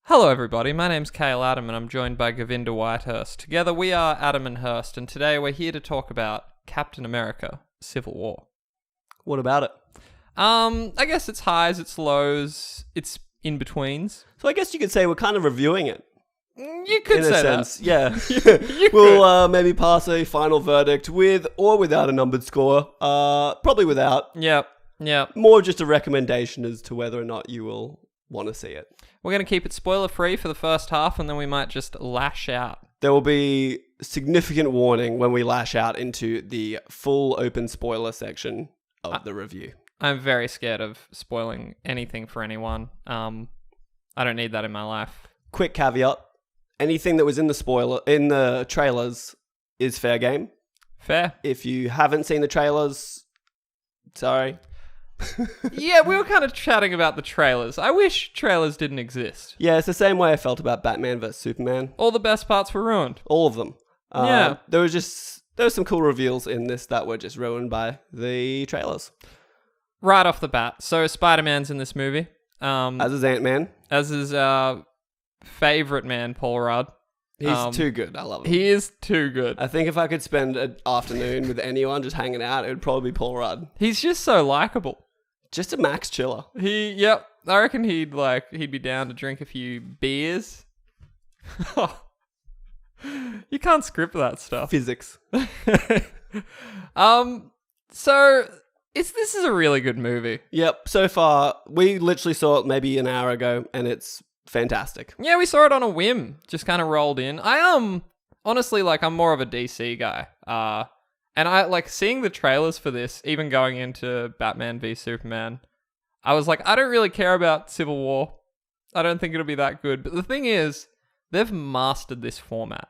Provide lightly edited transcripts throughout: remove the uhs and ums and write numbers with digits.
Hello everybody, my name's Kale Adam and I'm joined by Govinda Whitehurst. Together we are Adam and Hurst, and today we're here to talk about Captain America: Civil War. What about it? I guess it's highs, it's lows, it's in-betweens. So I guess you could say we're kind of reviewing it. You could say that. Yeah. You We'll maybe pass a final verdict with or without a numbered score. Probably without. Yep. More just a recommendation as to whether or not you will want to see it. We're going to keep it spoiler-free for the first half, and then we might just lash out. There will be significant warning when we lash out into the full open spoiler section of the review. I'm very scared of spoiling anything for anyone. I don't need that in my life. Quick caveat. Anything that was in the trailers is fair game. Fair. If you haven't seen the trailers, sorry. Yeah, we were kind of chatting about the trailers. I wish trailers didn't exist. Yeah, it's the same way I felt about Batman vs. Superman. All the best parts were ruined. All of them. Yeah. There were some cool reveals in this that were just ruined by the trailers. Right off the bat. So Spider-Man's in this movie. As is Ant-Man. As his favorite man, Paul Rudd. He's too good. I love him. He is too good. I think if I could spend an afternoon with anyone just hanging out, it would probably be Paul Rudd. He's just so likable. Just a max chiller. Yep. I reckon he'd be down to drink a few beers. You can't script that stuff. Physics. So this is a really good movie. Yep. So far, we literally saw it maybe an hour ago, and it's fantastic. Yeah, we saw it on a whim. Just kind of rolled in. Honestly, I'm more of a DC guy. And I seeing the trailers for this, even going into Batman v Superman, I was like, I don't really care about Civil War. I don't think it'll be that good. But the thing is, they've mastered this format.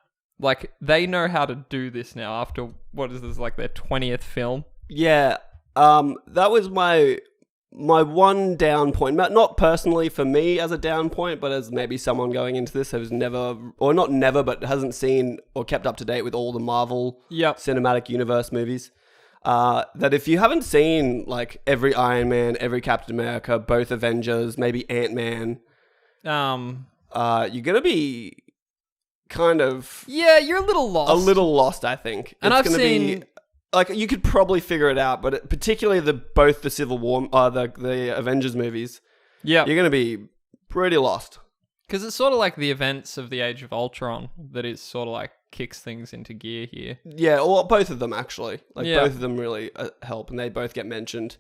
They know how to do this now after, what is this, their 20th film? Yeah. That was my one down point. Not personally for me as a down point, but as maybe someone going into this who's never, or not never, but hasn't seen or kept up to date with all the Marvel Cinematic Universe movies. That if you haven't seen every Iron Man, every Captain America, both Avengers, maybe Ant-Man, you're gonna be kind of you're a little lost. A little lost, I think. And it's I've seen. You could probably figure it out, but particularly both the Civil War, the Avengers movies, you're going to be pretty lost. Because it's sort of like the events of the Age of Ultron that is sort of kicks things into gear here. Yeah, or both of them actually. Both of them really help, and they both get mentioned.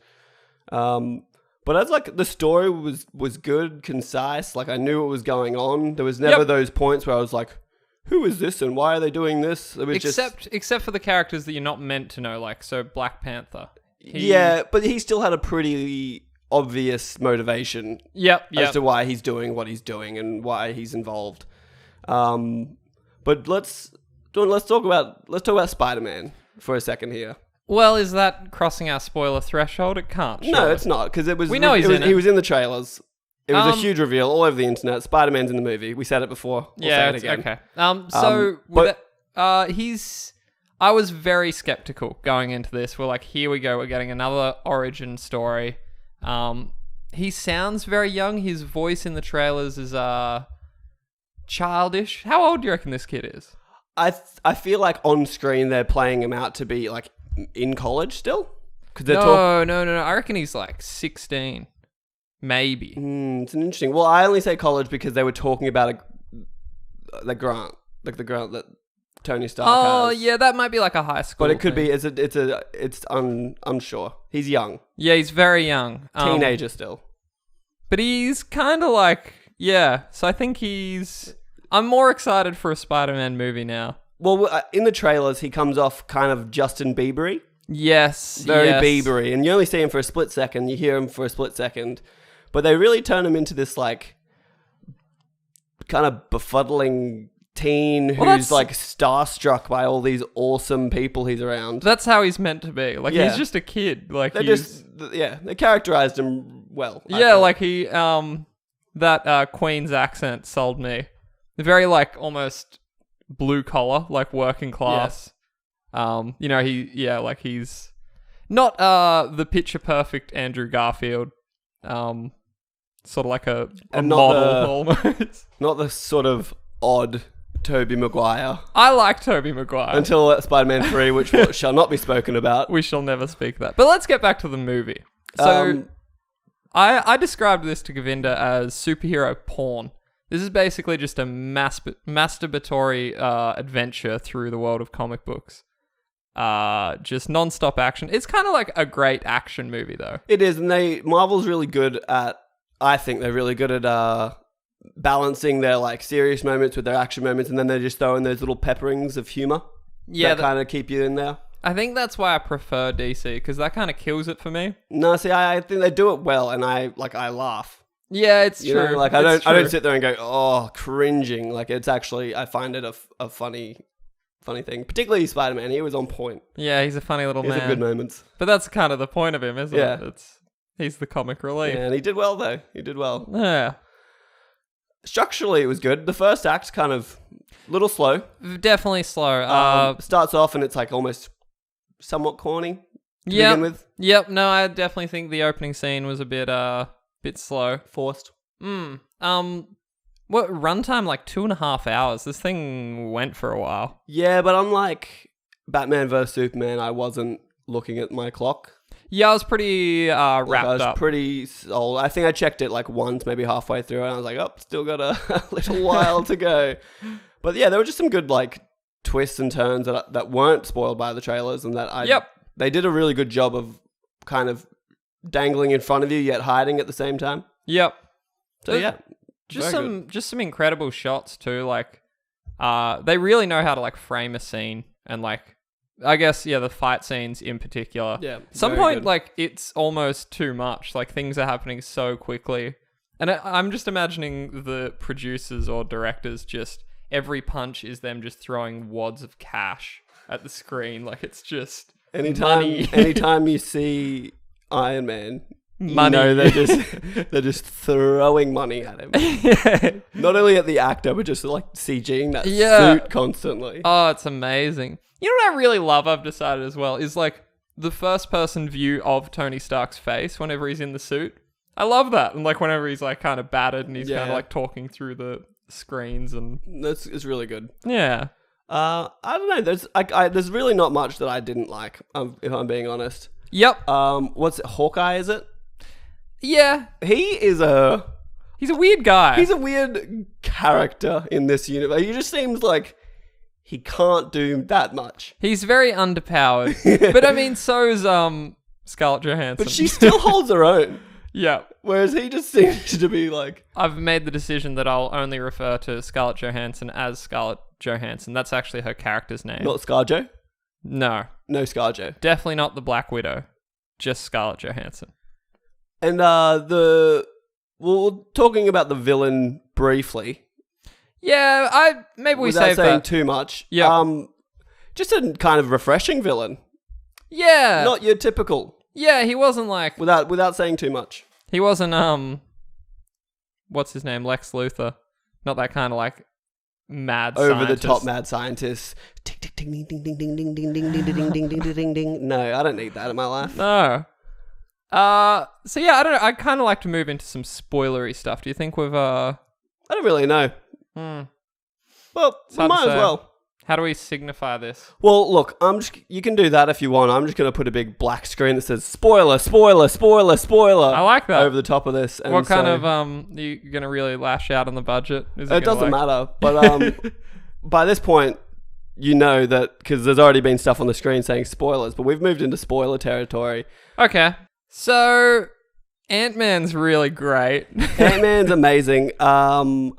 But as the story was good, concise. I knew what was going on. There was never those points where I was like, who is this and why are they doing this? It was except for the characters that you're not meant to know, so Black Panther. Yeah, but he still had a pretty obvious motivation as to why he's doing what he's doing and why he's involved. But let's talk about Spider-Man for a second here. Well, is that crossing our spoiler threshold? It can't. Surely. No, it's not, because we know he was in the trailers. It was a huge reveal all over the internet. Spider-Man's in the movie. We said it before. We'll say it again. Okay. I was very skeptical going into this. We're here we go. We're getting another origin story. He sounds very young. His voice in the trailers is childish. How old do you reckon this kid is? I feel like on screen they're playing him out to be in college still. No. I reckon he's 16. Maybe. It's an interesting. Well, I only say college because they were talking about the grant, the grant that Tony Stark has. Oh, yeah, that might be a high school. But it could be. It's unsure. He's young. Yeah, he's very young. Teenager still. But he's kind of So I think I'm more excited for a Spider-Man movie now. Well, in the trailers, he comes off kind of Justin Bieber-y. Yes. Very Bieber-y. And you only see him for a split second. You hear him for a split second. But they really turn him into this kind of befuddling teen who's starstruck by all these awesome people he's around. That's how he's meant to be. He's just a kid. They characterized him well. He that Queen's accent sold me. Very almost blue collar, working class. Yeah. He's not the picture perfect Andrew Garfield. Sort of like a And model almost. Not the sort of odd Tobey Maguire. I like Tobey Maguire. Until Spider-Man 3, which shall not be spoken about. We shall never speak that. But let's get back to the movie. So, I described this to Govinda as superhero porn. This is basically just a masturbatory adventure through the world of comic books. Just non-stop action. It's kind of like a great action movie, though. It is, and Marvel's really good at... I think they're really good at balancing their like serious moments with their action moments, and then they just throw in those little pepperings of humor. Yeah, that kind of keep you in there. I think that's why I prefer DC, because that kind of kills it for me. No, see, I think they do it well, and I laugh. Yeah, it's true. Know, like I don't sit there and go, oh, cringing. Like it's actually, I find it a funny thing. Particularly Spider-Man, he was on point. Yeah, he's a funny little man. He's good moments. But that's kind of the point of him, isn't Yeah. it? He's the comic relief. Yeah, and he did well though. He did well. Yeah. Structurally, it was good. The first act's kind of a little slow. Definitely slow. Starts off and it's like almost somewhat corny to Yep. begin with. Yep. No, I definitely think the opening scene was a bit slow. Forced. What runtime? Like 2.5 hours. This thing went for a while. Yeah, but unlike Batman vs Superman, I wasn't looking at my clock. Yeah, I was pretty wrapped I was up. pretty old. I think I checked it like once, maybe halfway through, and I was like, oh, still got a little while to go. But yeah, there were just some good like twists and turns that weren't spoiled by the trailers, and they did a really good job of kind of dangling in front of you yet hiding at the same time. Yep. So yeah, just some incredible shots too. Like, they really know how to like frame a scene, and like, I guess the fight scenes in particular. Yeah. Some point, like it's almost too much. Like things are happening so quickly, and I'm just imagining the producers or directors just every punch is them just throwing wads of cash at the screen. Like it's just anytime you see Iron Man. Money. You know, they're just throwing money at him. Yeah. Not only at the actor, but just like CGing that suit constantly. Oh, it's amazing. You know what I really love, I've decided as well, is like the first person view of Tony Stark's face whenever he's in the suit. I love that. And like whenever he's like kind of battered and he's kind of like talking through the screens and... It's really good. Yeah. I don't know. There's really not much that I didn't like, if I'm being honest. Yep. What's it? Hawkeye, is it? Yeah. He's a weird guy. He's a weird character in this universe. He just seems like he can't do that much. He's very underpowered. But I mean, so's Scarlett Johansson. But she still holds her own. Yeah. Whereas he just seems to be like... I've made the decision that I'll only refer to Scarlett Johansson as Scarlett Johansson. That's actually her character's name. Not ScarJo? No. No ScarJo. Definitely not the Black Widow. Just Scarlett Johansson. And we're talking about the villain briefly. Yeah, maybe we without save saying that. too much. Yeah. Just a kind of refreshing villain. Yeah. Not your typical. Yeah, he wasn't like... Without saying too much. He wasn't, what's his name? Lex Luthor. Not that kind of like mad Over scientist. the top mad scientist. Tick, tick, ding, ding, ding, ding, ding, ding, ding, ding, ding, ding, ding, ding, ding, ding. No, I don't need that in my life. No. So yeah, I don't know. I'd kind of like to move into some spoilery stuff. Do you think we've, I don't really know. Well, we might as well. How do we signify this? Well, look, you can do that if you want. I'm just going to put a big black screen that says spoiler, spoiler, spoiler, spoiler. I like that. Over the top of this. And what kind of, you going to really lash out on the budget? It doesn't matter. But by this point, you know that, because there's already been stuff on the screen saying spoilers, but we've moved into spoiler territory. Okay. So, Ant-Man's really great. Ant-Man's amazing. The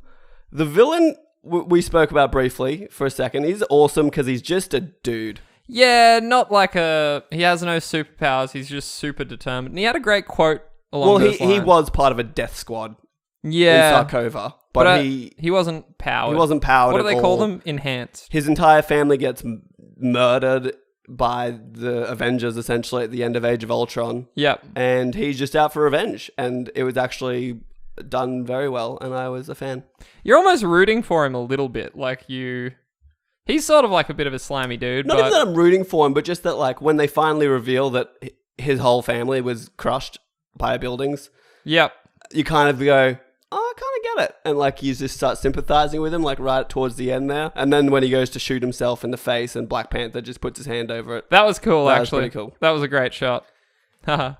villain... we spoke about briefly for a second. He's awesome because he's just a dude. Yeah, not like he has no superpowers. He's just super determined. And he had a great quote along those lines. He was part of a death squad. Yeah. In Sarkova. But he wasn't powered. He wasn't powered at all. What do they call them? Enhanced. His entire family gets murdered by the Avengers, essentially, at the end of Age of Ultron. Yep. And he's just out for revenge. And it was actually... done very well, and I was a fan. You're almost rooting for him a little bit, he's sort of like a bit of a slimy dude. Not even that I'm rooting for him, but just that like when they finally reveal that his whole family was crushed by buildings. Yep. you kind of go, oh, I kind of get it. And like you just start sympathizing with him like right towards the end there. And then when he goes to shoot himself in the face and Black Panther just puts his hand over it. That was cool, That was actually. pretty cool. That was a great shot. Haha.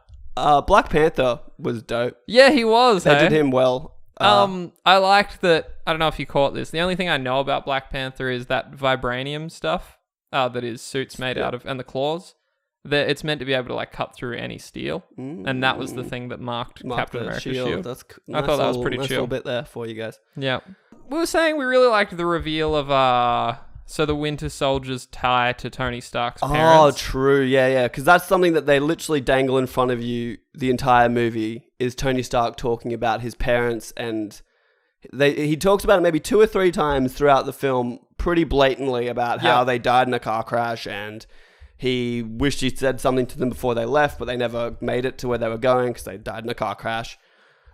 Black Panther was dope. Yeah, he was. They hey? did him well. I liked that. I don't know if you caught this. The only thing I know about Black Panther is that vibranium stuff that his suit's made out of, and the claws. That it's meant to be able to like cut through any steel, and that was the thing that marked Captain America's shield. That's I thought that was pretty nice chill. little bit there for you guys. Yeah, we were saying we really liked the reveal of so the Winter Soldier's tie to Tony Stark's parents. Oh, true. Yeah. Because that's something that they literally dangle in front of you the entire movie is Tony Stark talking about his parents, and he talks about it maybe 2 or 3 times throughout the film pretty blatantly about how they died in a car crash, and he wished he said something to them before they left, but they never made it to where they were going because they died in a car crash.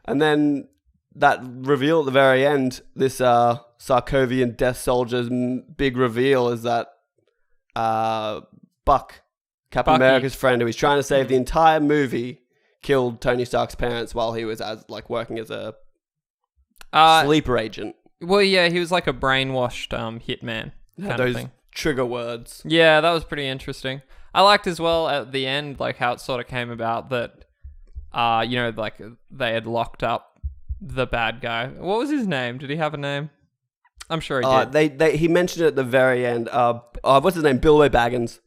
And then that reveal at the very end, this Sarkovian Death Soldier's big reveal is that Buck, Captain Bucky. America's friend, who he's trying to save the entire movie, killed Tony Stark's parents while he was working as a sleeper agent. Well, yeah, he was like a brainwashed hitman kind of thing. Trigger words. Yeah, that was pretty interesting. I liked as well at the end, like how it sort of came about that, like they had locked up the bad guy. What was his name? Did he have a name? I'm sure he did. He mentioned it at the very end. What's his name? Bilbo Baggins.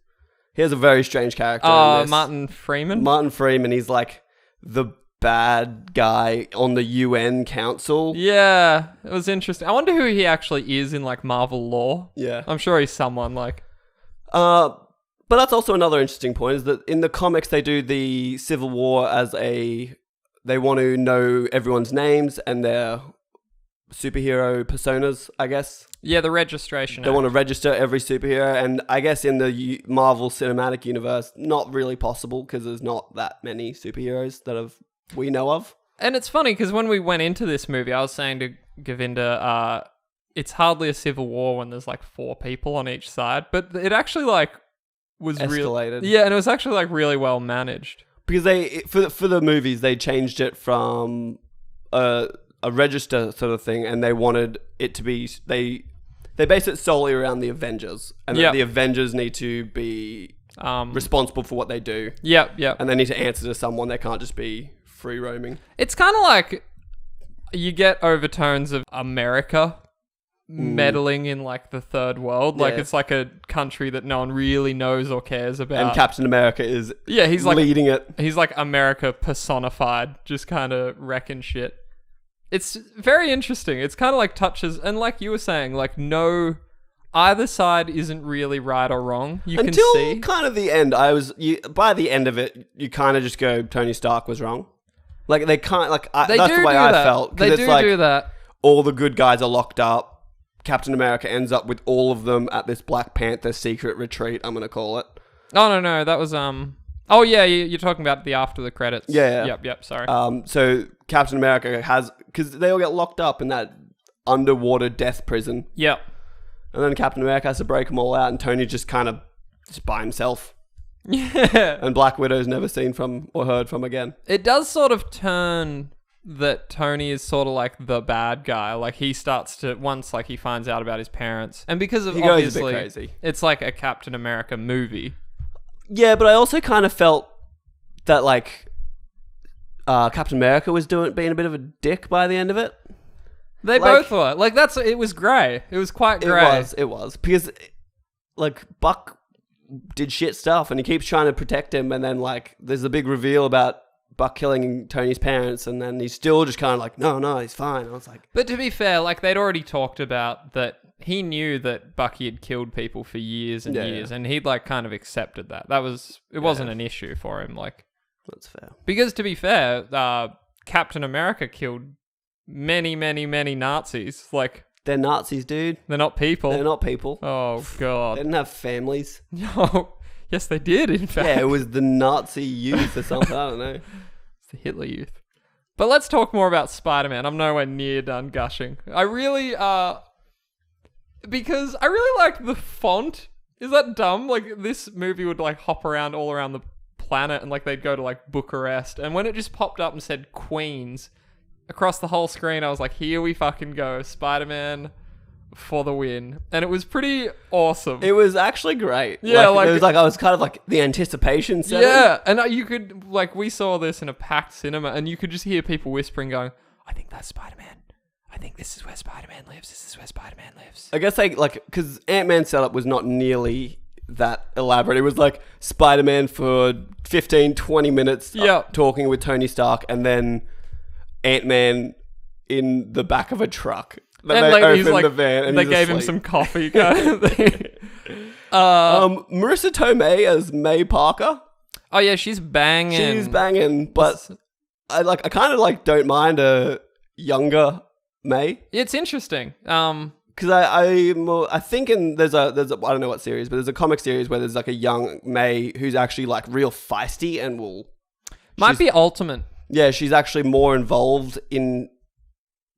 He has a very strange character. In this. Martin Freeman. Martin Freeman. He's like the bad guy on the UN Council. Yeah, it was interesting. I wonder who he actually is in like Marvel lore. Yeah, I'm sure he's someone like. But that's also another interesting point is that in the comics they do the Civil War as they want to know everyone's names and their superhero personas, I guess. Yeah, the registration. They want to register every superhero, and I guess in the Marvel Cinematic Universe, not really possible because there's not that many superheroes that we know of. And it's funny because when we went into this movie, I was saying to Govinda, it's hardly a civil war when there's like 4 people on each side, but it actually like was escalated. Yeah, and it was actually like really well managed. Because for the movies, they changed it from a register sort of thing, and they wanted it to be they base it solely around the Avengers, and that the Avengers need to be responsible for what they do. Yep. And they need to answer to someone. They can't just be free roaming. It's kind of like you get overtones of America meddling in like the third world. Like it's like a country that no one really knows or cares about. And Captain America is he's like leading it. He's like America personified, just kind of wrecking shit. It's very interesting. It's kind of like touches, and like you were saying, like either side isn't really right or wrong. You can see. Until kind of the end, by the end of it, you kind of just go, Tony Stark was wrong. Like they can't, that's the way I felt. They do that. All the good guys are locked up. Captain America ends up with all of them at this Black Panther secret retreat, I'm going to call it. Oh, no, that was, oh yeah, you're talking about the after the credits. Yeah. Yep, sorry. So Captain America because they all get locked up in that underwater death prison. Yep. And then Captain America has to break them all out, and Tony just by himself. Yeah. And Black Widow's never seen from or heard from again. It does sort of turn that Tony is sort of like the bad guy. Like he starts to, once like he finds out about his parents, and because of he goes obviously a bit crazy. It's like a Captain America movie. Yeah, but I also kind of felt that like Captain America was being a bit of a dick by the end of it. They both were. Like it was grey. It was quite grey. It was because like Buck did shit stuff and he keeps trying to protect him, and then like there's a big reveal about Buck killing Tony's parents, and then he's still just kind of like, no, he's fine. I was like, but to be fair, like they'd already talked about that. He knew that Bucky had killed people for years and years, and he'd like kind of accepted that. It wasn't an issue for him. Like that's fair. Because to be fair, Captain America killed many, many, many Nazis. Like they're Nazis, dude. They're not people. They're not people. Oh god. They didn't have families. No. Yes, they did. In fact. Yeah, it was the Nazi youth or something. I don't know. It's the Hitler youth. But let's talk more about Spider-Man. I'm nowhere near done gushing. I really because I really like the font. Is that dumb? Like this movie would like hop around all around the planet, and like they'd go to like Bucharest, and when it just popped up and said Queens, across the whole screen, I was like, here we fucking go. Spider-Man for the win. And it was pretty awesome. It was actually great. Yeah, it was like I was kind of like the anticipation setting. Yeah, and you could, like, we saw this in a packed cinema, and you could just hear people whispering going, I think that's Spider-Man. I think this is where Spider-Man lives. This is where Spider-Man lives. I guess they, like, because Ant-Man's setup was not nearly that elaborate. It was like Spider-Man for 15, 20 minutes talking with Tony Stark, and then Ant-Man in the back of a truck. Then and they like, opened the van and they he's gave him asleep. some coffee kind of thing. Marissa Tomei as May Parker. Oh yeah, she's banging. She's banging, but I kind of like don't mind a younger May. It's interesting. Because I think there's a I don't know what series, but there's a comic series where there's like a young May who's actually like real feisty and might be Ultimate. Yeah, she's actually more involved in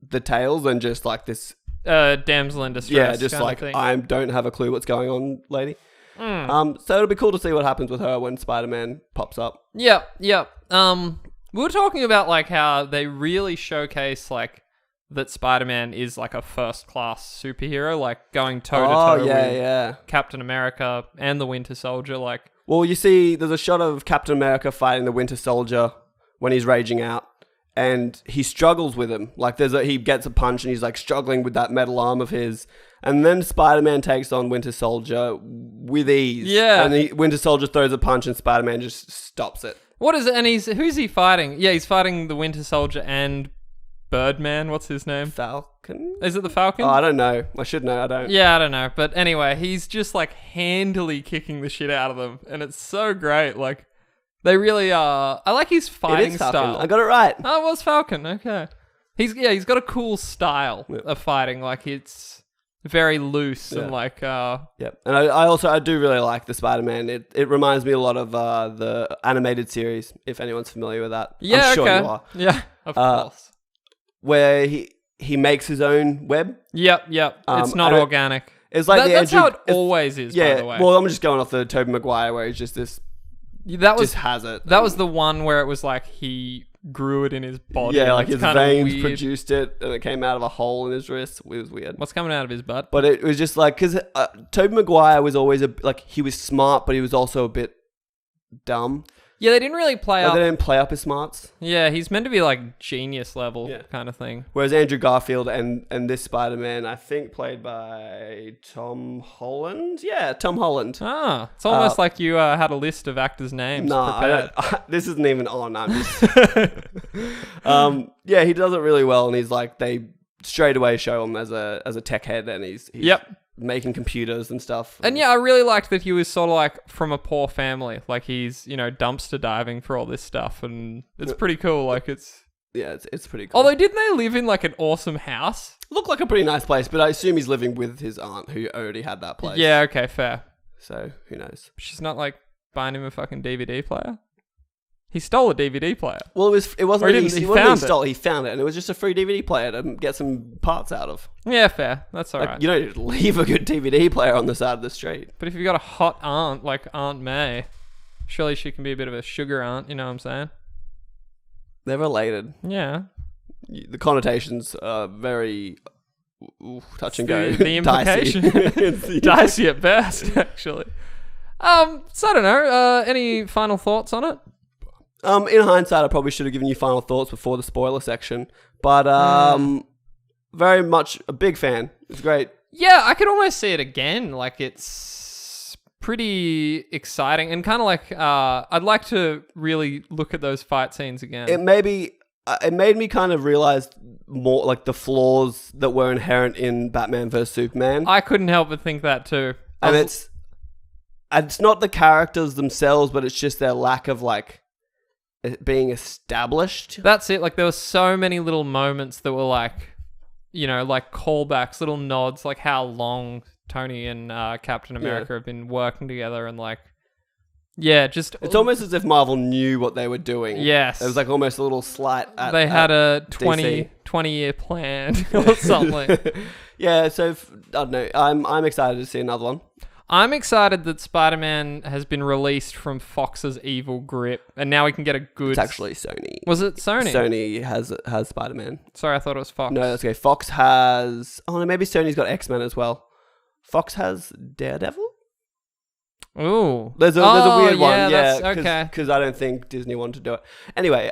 the tales than just like this damsel in distress. Yeah, just kind like of thing. I don't have a clue what's going on, lady. So it'll be cool to see what happens with her when Spider-Man pops up. Yeah. We were talking about like how they really showcase like that Spider-Man is like a first-class superhero, like going toe-to-toe with Captain America and the Winter Soldier. Like, well, you see, there's a shot of Captain America fighting the Winter Soldier when he's raging out, and he struggles with him. Like, he gets a punch, and he's like struggling with that metal arm of his, and then Spider-Man takes on Winter Soldier with ease. Yeah, and Winter Soldier throws a punch, and Spider-Man just stops it. What is it? And who's he fighting? Yeah, he's fighting the Winter Soldier and Birdman. What's his name? Falcon? Is it the Falcon? Oh, I don't know. I should know. I don't. Yeah, I don't know. But anyway, he's just like handily kicking the shit out of them. And it's so great. Like, they really are. I like his fighting style. I got it right. Oh, it was Falcon. Okay. He's got a cool style of fighting. Like, it's very loose and like... Yeah. And I do really like the Spider-Man. It reminds me a lot of the animated series, if anyone's familiar with that. Yeah, I'm sure okay. you are. Yeah, of course. Where he makes his own web. Yep. It's not organic. It's like that's how it always is, by the way. Well, I'm just going off the Tobey Maguire where he's just this... just has it. That was the one where it was like he grew it in his body. Yeah, like his veins weird. produced it and it came out of a hole in his wrist. It was weird. What's coming out of his butt? But it was just like... Because Tobey Maguire was always he was smart, but he was also a bit dumb. Yeah, they didn't really play up. They didn't play up his smarts. Yeah, he's meant to be like genius level kind of thing. Whereas Andrew Garfield and this Spider-Man, I think, played by Tom Holland. Yeah, Tom Holland. Ah, it's almost like you had a list of actors' names. No, prepared. this isn't even on. I'm just. Yeah, he does it really well, and he's like they straight away show him as a tech head, and he's making computers and stuff. And yeah, I really liked that he was sort of like from a poor family. Like he's, dumpster diving for all this stuff, and it's pretty cool. Like it's pretty cool. Although, didn't they live in like an awesome house? Looked like a pretty nice place, but I assume he's living with his aunt who already had that place. Yeah, okay, fair. So who knows? She's not like buying him a fucking DVD player. He stole a DVD player. Well, it wasn't. Or he stole. He found it, and it was just a free DVD player to get some parts out of. Yeah, fair. That's all right. You don't leave a good DVD player on the side of the street. But if you've got a hot aunt like Aunt May, surely she can be a bit of a sugar aunt. You know what I'm saying? They're related. Yeah. The connotations are very touch and go. The implication, dicey at best, actually. So I don't know. Any final thoughts on it? In hindsight, I probably should have given you final thoughts before the spoiler section, but very much a big fan. It's great. Yeah, I could almost see it again. Like it's pretty exciting and kind of like I'd like to really look at those fight scenes again. It made me kind of realize more like the flaws that were inherent in Batman vs Superman. I couldn't help but think that too. And it's not the characters themselves, but it's just their lack of like it being established. That's it. Like there were so many little moments that were like, like callbacks, little nods, like how long Tony and Captain America have been working together, and like, just it's almost as if Marvel knew what they were doing. Yes, it was like almost a little slight. They had a 20-year plan or something. Yeah, so I don't know. I'm excited to see another one. I'm excited that Spider-Man has been released from Fox's evil grip, and now we can get a good... It's actually Sony. Was it Sony? Sony has Spider-Man. Sorry, I thought it was Fox. No, that's okay. Fox has... Oh, no, maybe Sony's got X-Men as well. Fox has Daredevil? Ooh. There's a weird one. Yeah, Yeah, that's okay. Because I don't think Disney wanted to do it. Anyway,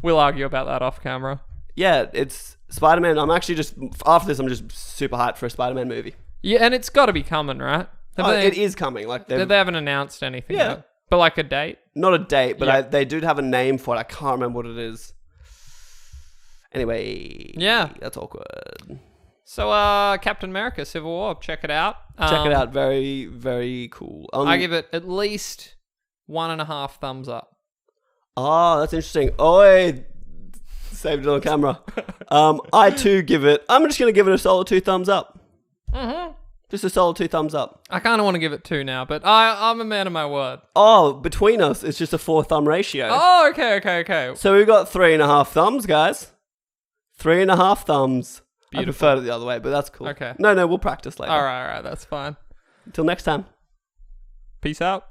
We'll argue about that off camera. yeah, it's Spider-Man. I'm actually just... After this, I'm just super hyped for a Spider-Man movie. Yeah, and it's got to be coming, right? It is coming. Like They haven't announced anything Yeah. yet. But like a date? Not a date, but Yeah. they do have a name for it. I can't remember what it is. Anyway. Yeah. That's awkward. So, Captain America, Civil War, check it out. Check it out. Very, very cool. I give it at least 1.5 thumbs up. Oh, that's interesting. Oh, saved it on camera. I too give it... I'm just going to give it a solid 2 thumbs up. Mm-hmm. Just a solid 2 thumbs up. I kind of want to give it 2 now, but I'm a man of my word. Oh, between us, it's just a 4-thumb ratio. Oh, okay. So we've got 3.5 thumbs, guys. 3.5 thumbs. I Beautiful. preferred it the other way, but that's cool. Okay. No, we'll practice later. All right, that's fine. Until next time. Peace out.